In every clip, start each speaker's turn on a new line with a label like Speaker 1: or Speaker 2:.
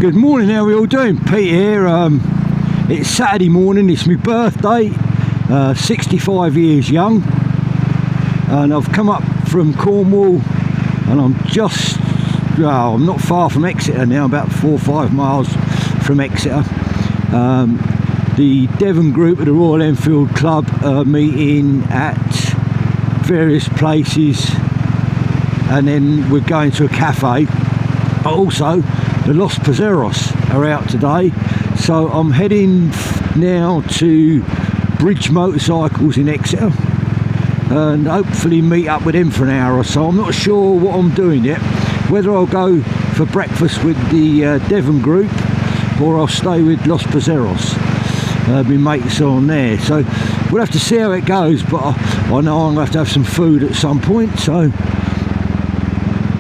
Speaker 1: Good morning, how are we all doing? Pete here. It's Saturday morning, it's my birthday, 65 years young, and I've come up from Cornwall and I'm just, well, I'm not far from Exeter now, about 4 or 5 miles from Exeter. The Devon group of the Royal Enfield Club are meeting at various places, and then we're going to a cafe. But also the Los Pizzeros are out today, so I'm heading now to Bridge Motorcycles in Exeter and hopefully meet up with them for an hour or so. I'm not sure what I'm doing yet, whether I'll go for breakfast with the Devon group or I'll stay with Los Pizzeros. My mates are on there, so we'll have to see how it goes, but I know I'm going to have some food at some point, so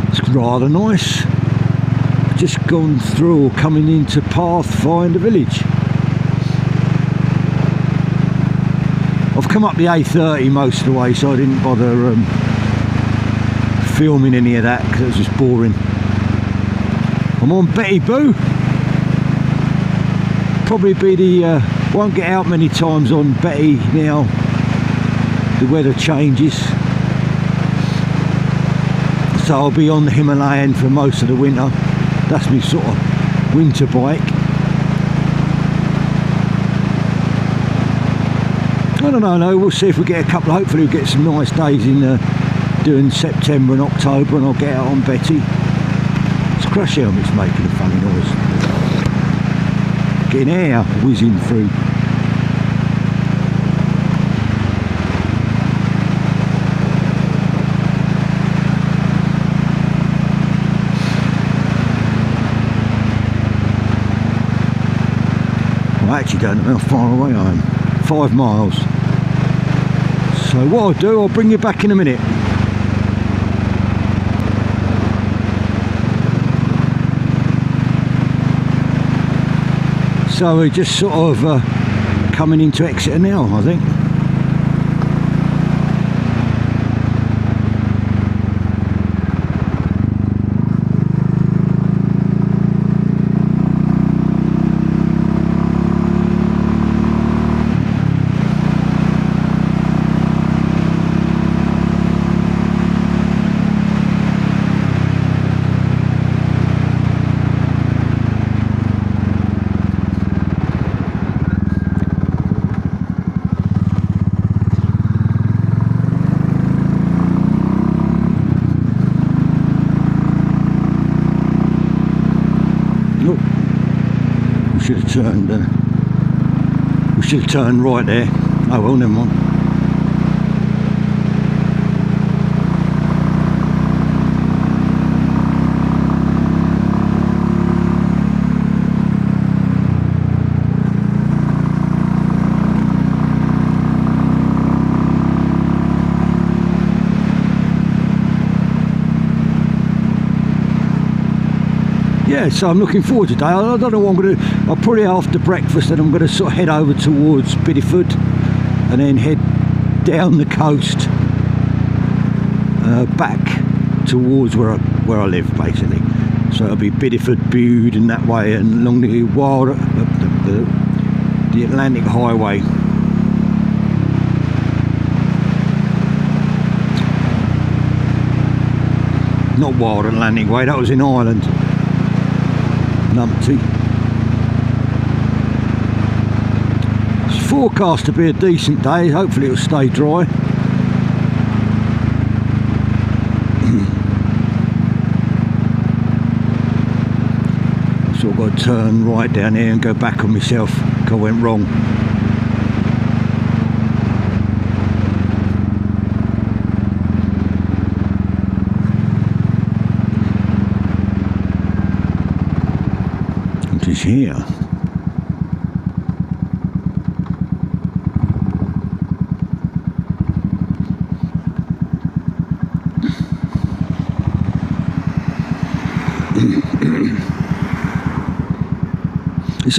Speaker 1: it's rather nice. Just gone through, or coming into Pathfinder Village. I've come up the A30 most of the way, so I didn't bother filming any of that because it was just boring. I'm on Betty Boo. Probably be the won't get out many times on Betty now the weather changes, so I'll be on the Himalayan for most of the winter. That's my sort of winter bike. I don't know, we'll see if we get a couple. Hopefully we'll get some nice days in during September and October, and I'll get out on Betty. This crash helmet's making a funny noise. Getting air whizzing through. I actually don't know how far away I am. 5 miles. So what I'll do, I'll bring you back in a minute. So we're just sort of coming into Exeter now, I think. Should have turned. We should have turned right there. Oh well, never mind. Yeah, so I'm looking forward to today. I don't know what I'm going to do. I'll probably after breakfast, and I'm going to sort of head over towards Bideford and then head down the coast back towards where I live, basically. So it'll be Bideford, Bude and that way, and along the wild the Atlantic Highway. Not Wild Atlantic Way, that was in Ireland. Numpty. It's forecast to be a decent day, hopefully it'll stay dry. So I've got to turn right down here and go back on myself because I went wrong. Is here.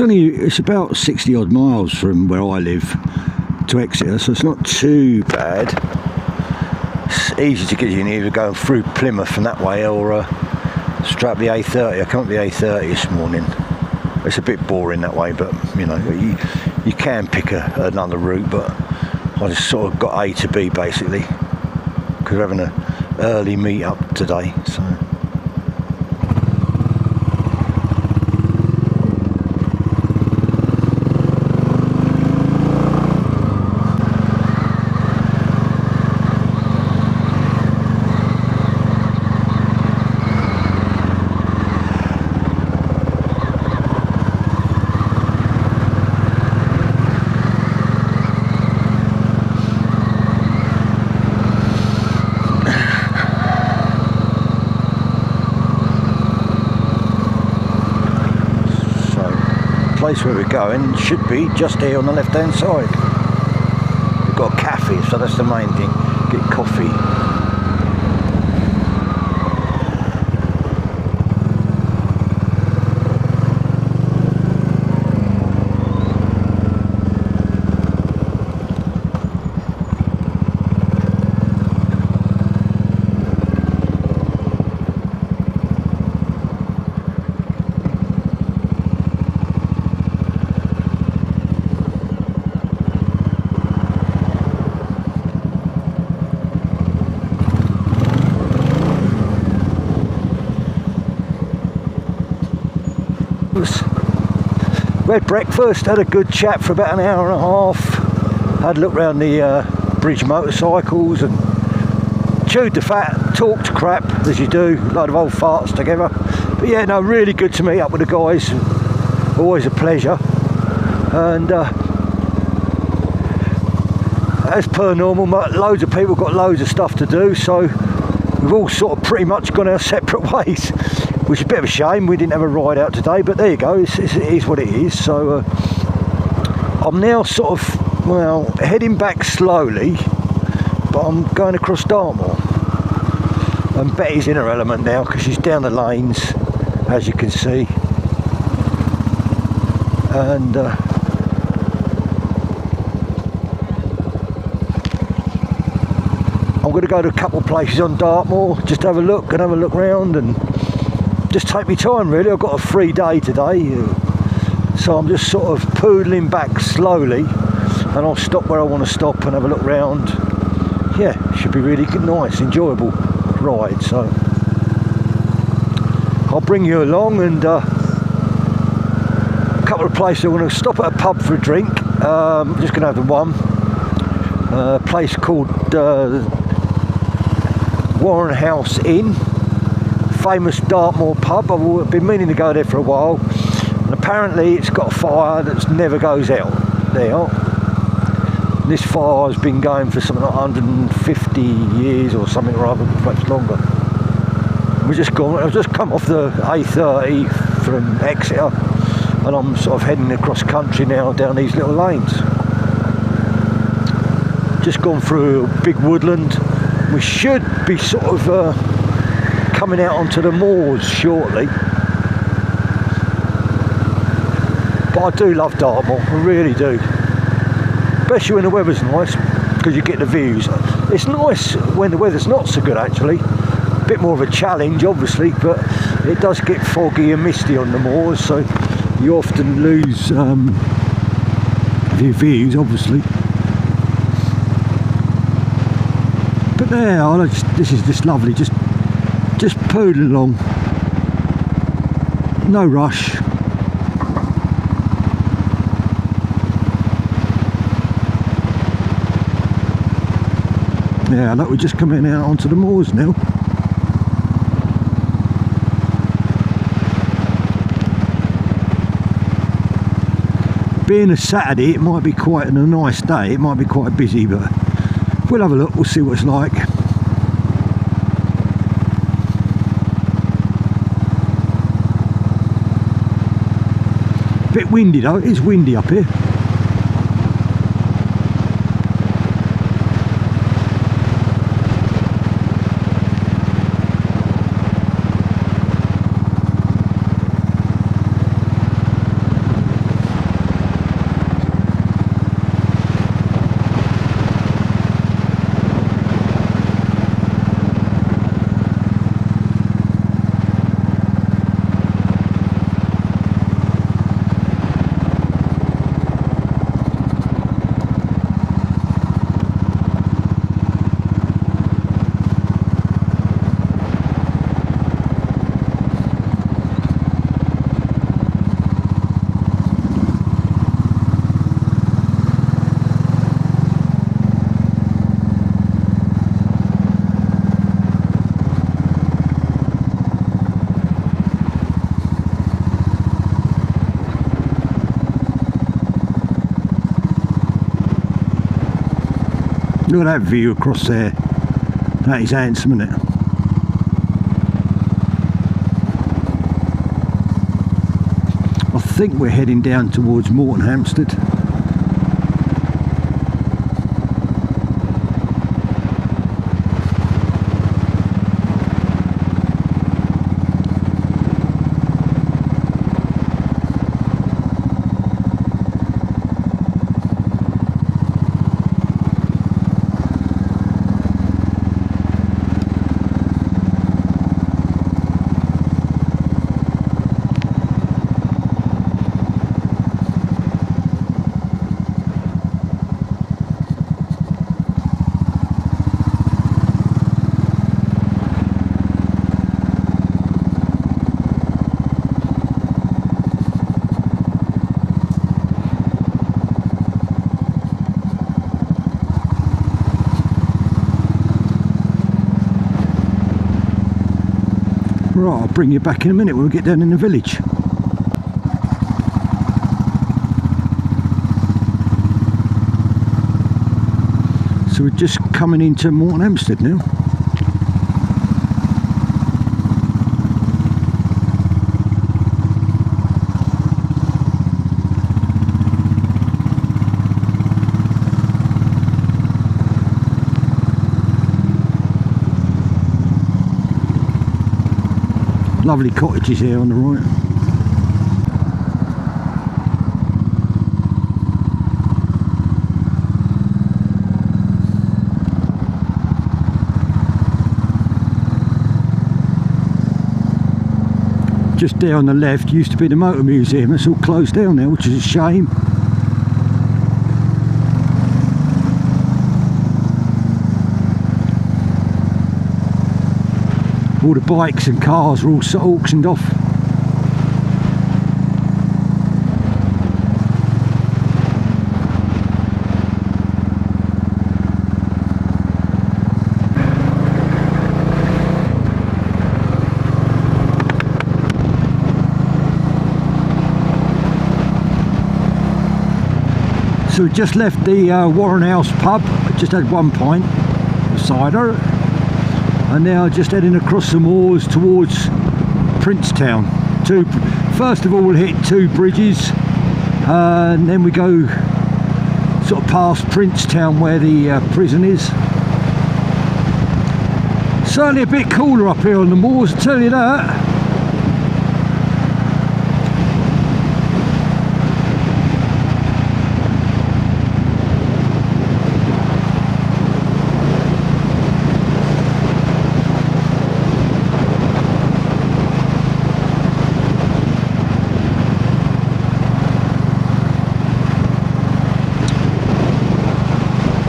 Speaker 1: It's about 60 odd miles from where I live to Exeter, so it's not too bad. It's easy to get in, either going through Plymouth from that way or straight up the A30. I come up the A30 this morning. It's a bit boring that way, but you know, you can pick another route, but I just sort of got A to B basically, because we're having an early meet up today, so. Place where we're going should be just here on the left hand side. We've got a cafe, so that's the main thing. Get coffee. We had breakfast, had a good chat for about an hour and a half, had a look around the bridge motorcycles and chewed the fat, talked crap as you do, a load of old farts together. But yeah, no, really good to meet up with the guys, always a pleasure. And as per normal, loads of people got loads of stuff to do, so we've all sort of pretty much gone our separate ways. Which is a bit of a shame, we didn't have a ride out today, but there you go, it is what it is. So I'm now sort of, well, heading back slowly, but I'm going across Dartmoor. And Betty's in her element now, because she's down the lanes, as you can see. And I'm going to go to a couple of places on Dartmoor, just have a look round and just take me time really. I've got a free day today, so I'm just sort of poodling back slowly, and I'll stop where I want to stop and have a look round. Yeah, should be really good, nice, enjoyable ride. So I'll bring you along, and a couple of places. I want to stop at a pub for a drink. I'm just going to have the one. A place called Warren House Inn. Famous Dartmoor pub. I've been meaning to go there for a while, and apparently it's got a fire that never goes out there. This fire has been going for something like 150 years or something rather, perhaps longer. I've just come off the A30 from Exeter, and I'm sort of heading across country now down these little lanes. Just gone through a big woodland. We should be sort of coming out onto the moors shortly. But I do love Dartmoor, I really do. Especially when the weather's nice, because you get the views. It's nice when the weather's not so good actually. A bit more of a challenge obviously, but it does get foggy and misty on the moors, so you often lose your views obviously. But there, this is just lovely, just poodling along, no rush. Yeah, look, we're just coming out onto the moors now. Being a Saturday, it might be quite a nice day, it might be quite busy, but we'll have a look, we'll see what it's like. Bit windy though, it is windy up here. Look at that view across there. That is handsome, isn't it? I think we're heading down towards Morton Hampstead. Right, I'll bring you back in a minute when we get down in the village. So we're just coming into Morton Hampstead now. Lovely cottages here on the right. Just there on the left used to be the motor museum. It's all closed down now, which is a shame. All the bikes and cars are all auctioned off. So we just left the Warren House pub. Just had one pint of cider. And now just heading across the moors towards Princetown. First of all we'll hit two bridges and then we go sort of past Princetown where the prison is. Certainly a bit cooler up here on the moors, I'll tell you that.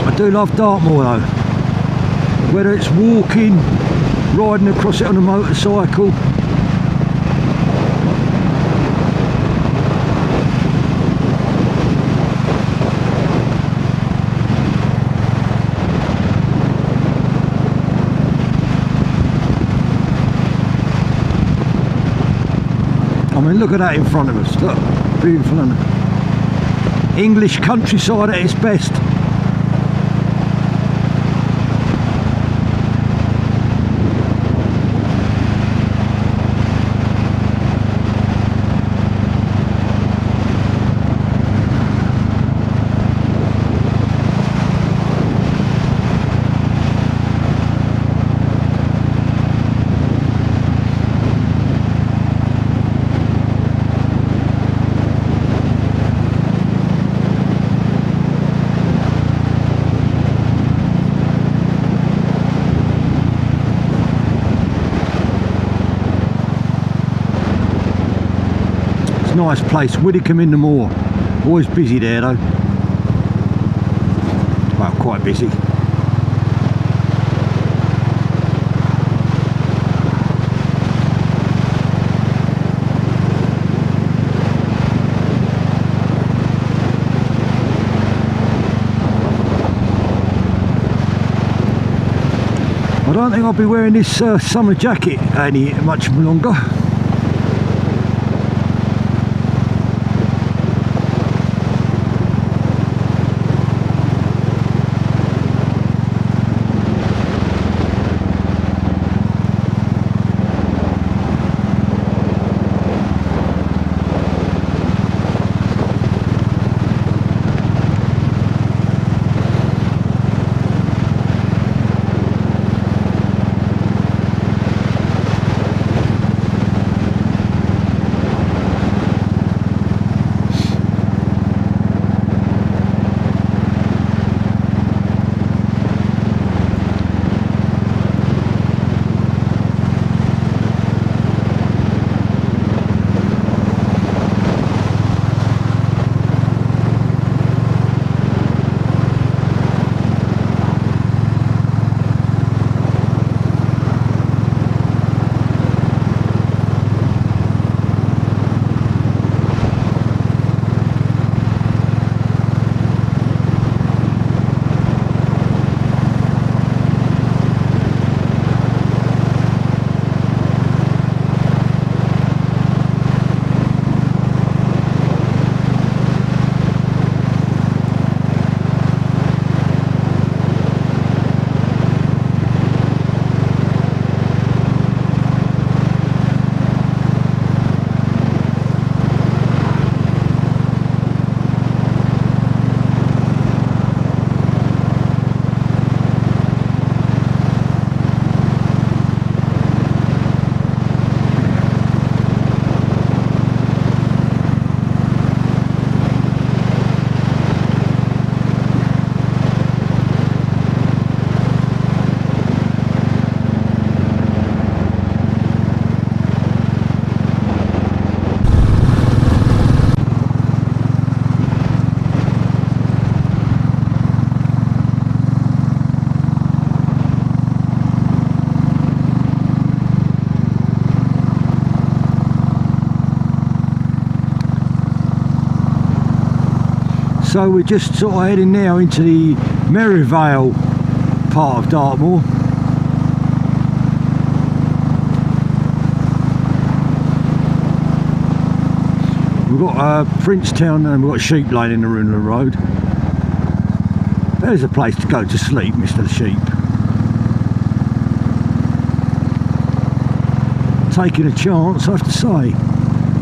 Speaker 1: I do love Dartmoor though, whether it's walking, riding across it on a motorcycle. I mean, look at that in front of us, look, beautiful, isn't it? English countryside at its best. Nice place, Widdicombe in the Moor. Always busy there though. Well, quite busy. I don't think I'll be wearing this summer jacket any much longer. So we're just sort of heading now into the Merivale part of Dartmoor. We've got Princetown and we've got Sheep Lane in the middle of the road. There's a place to go to sleep, Mr. Sheep. Taking a chance, I have to say.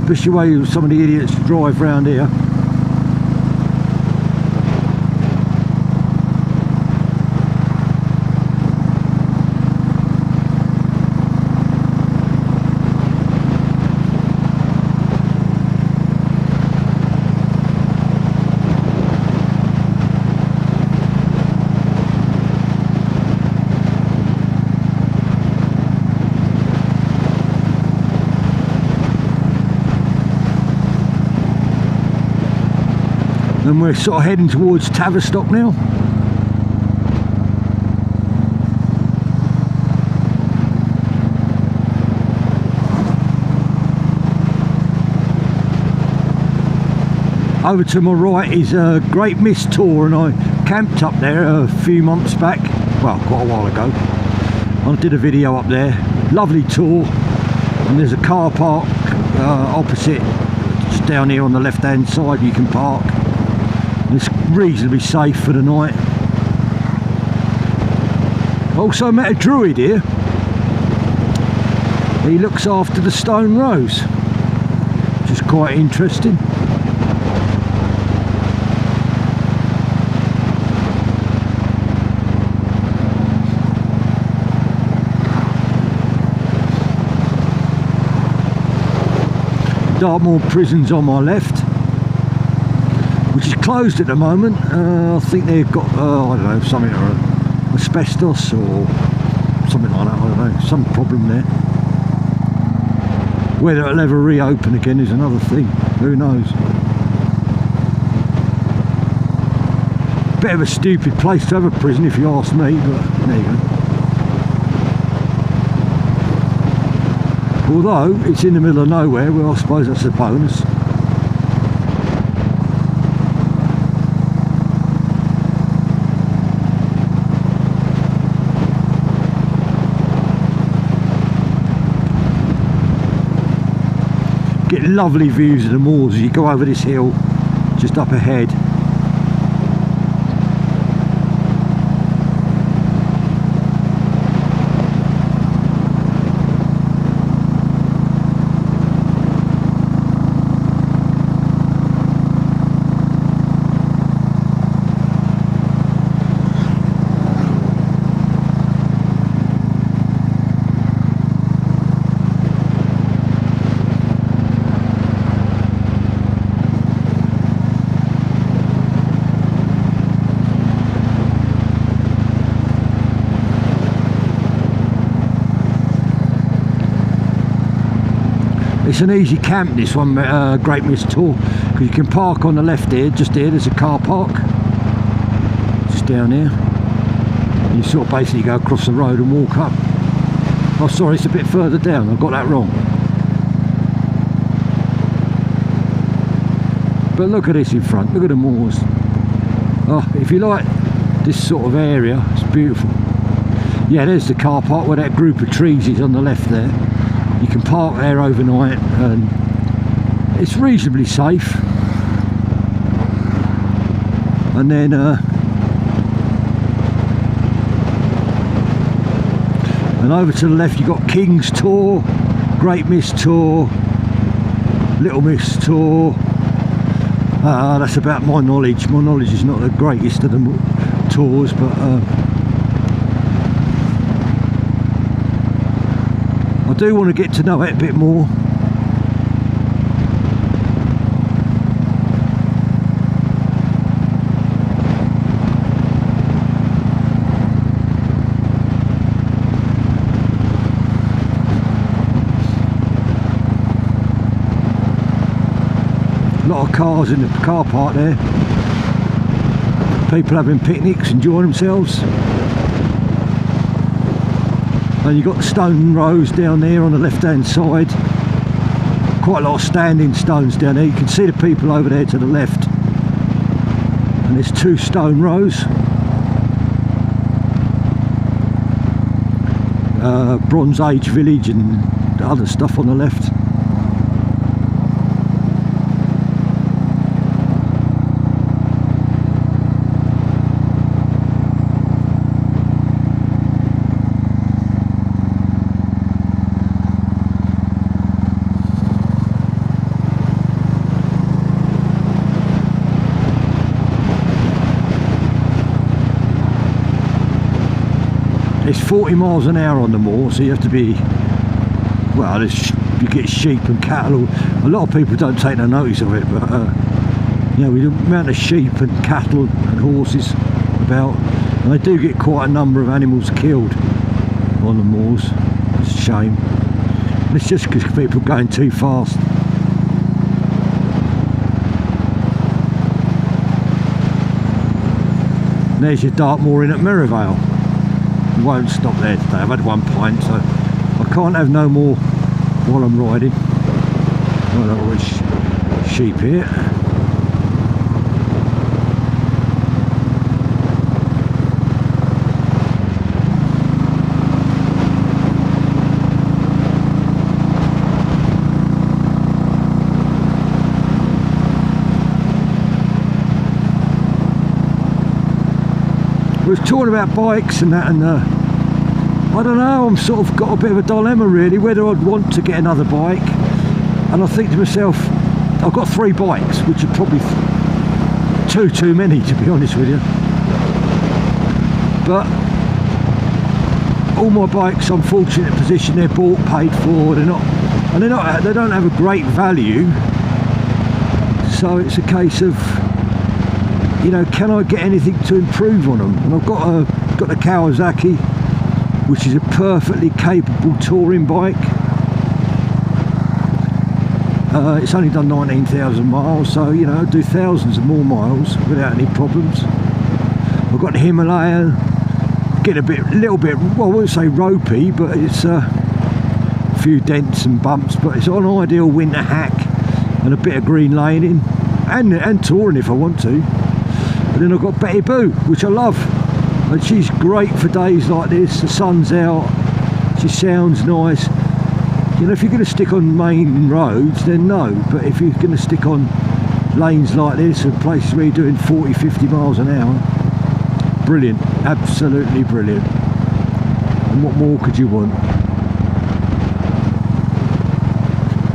Speaker 1: Especially the way some of the idiots drive round here. And we're sort of heading towards Tavistock now. Over to my right is a Great Mist Tour, and I camped up there a few months back, well, quite a while ago. I did a video up there, lovely tour, and there's a car park opposite, just down here on the left hand side you can park. It's reasonably safe for the night. Also met a druid here. He looks after the stone rose, which is quite interesting. Dartmoor Prison's on my left, which is closed at the moment. I think they've got, I don't know, something or asbestos or something like that, I don't know, some problem there. Whether it'll ever reopen again is another thing, who knows. Bit of a stupid place to have a prison if you ask me, but there you go. Although it's in the middle of nowhere, well, I suppose that's a bonus. Get lovely views of the moors as you go over this hill just up ahead. It's an easy camp, this one, Great Mist Tour, because you can park on the left here, just here, there's a car park, just down here. You sort of basically go across the road and walk up. Oh sorry, it's a bit further down, I got that wrong. But look at this in front, look at the moors. Oh, if you like this sort of area, it's beautiful. Yeah, there's the car park where that group of trees is on the left there. You can park there overnight and it's reasonably safe. And then and over to the left you've got King's Tor, Great Mist Tor, Little Mist Tor. That's about my knowledge. My knowledge is not the greatest of the tours, but I do want to get to know it a bit more. A lot of cars in the car park there. People having picnics, enjoying themselves. And you've got the stone rows down there on the left hand side. Quite a lot of standing stones down there. You can see the people over there to the left. and there's 2 stone rows, Bronze Age village and other stuff on the left. It's 40 miles an hour on the moor, so you have to be, well, you get sheep and cattle. A lot of people don't take no notice of it, but you know, with the amount of sheep and cattle and horses about, and they do get quite a number of animals killed on the moors. It's a shame. And it's just because people are going too fast. And there's your Dartmoor in at Merivale. Won't stop there today. I've had 1 pint, so I can't have no more while I'm riding. Well, there's sheep here. We was talking about bikes and that, and I don't know, I'm sort of got a bit of a dilemma really, whether I'd want to get another bike. And I think to myself, I've got 3 bikes, which are probably too many, to be honest with you. But all my bikes, I'm fortunate position, they're bought, paid for, they don't have a great value. So it's a case of, you know, can I get anything to improve on them? And I've got the Kawasaki, which is a perfectly capable touring bike. It's only done 19,000 miles, so you know, I do thousands of more miles without any problems. I've got the Himalaya, get a little bit, well, I wouldn't say ropey, but it's a few dents and bumps, but it's an ideal winter hack and a bit of green laning and touring if I want to. And then I've got Betty Boo, which I love, and she's great for days like this. The sun's out, she sounds nice. You know, if you're going to stick on main roads, then no, but if you're going to stick on lanes like this and places where you're doing 40-50 miles an hour, brilliant, absolutely brilliant. And what more could you want?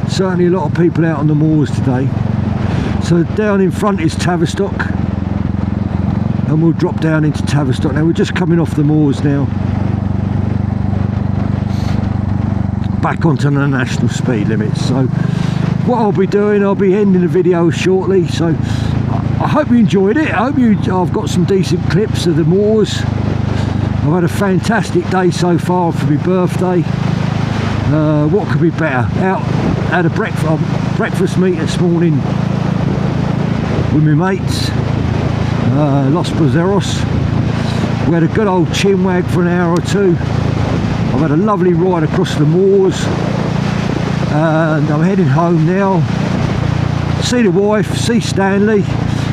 Speaker 1: Certainly a lot of people out on the moors today. So down in front is Tavistock, and we'll drop down into Tavistock. Now we're just coming off the moors now, back onto the national speed limits. So what I'll be doing, I'll be ending the video shortly. So I hope you enjoyed it. I've got some decent clips of the moors. I've had a fantastic day so far for my birthday. What could be better? Out had a breakfast meet this morning with my mates, Los Brazeros. We had a good old chinwag for an hour or two. I've had a lovely ride across the moors, and I'm heading home now. See the wife, see Stanley,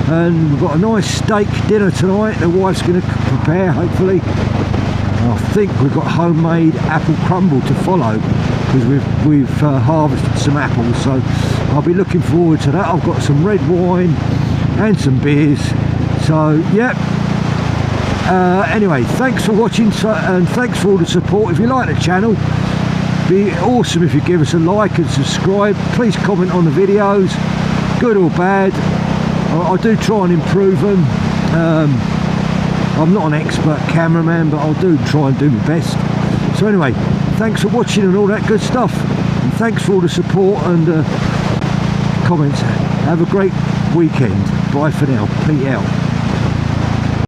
Speaker 1: and we've got a nice steak dinner tonight. The wife's going to prepare, hopefully. And I think we've got homemade apple crumble to follow, because we've harvested some apples, so I'll be looking forward to that. I've got some red wine and some beers, so yep. Anyway, thanks for watching, and thanks for all the support. If you like the channel, it'd be awesome if you give us a like and subscribe. Please comment on the videos, good or bad. I do try and improve them. I'm not an expert cameraman, but I'll try and do my best. So anyway, thanks for watching and all that good stuff, and thanks for all the support and comments. Have a great weekend. Bye for now. Pete out.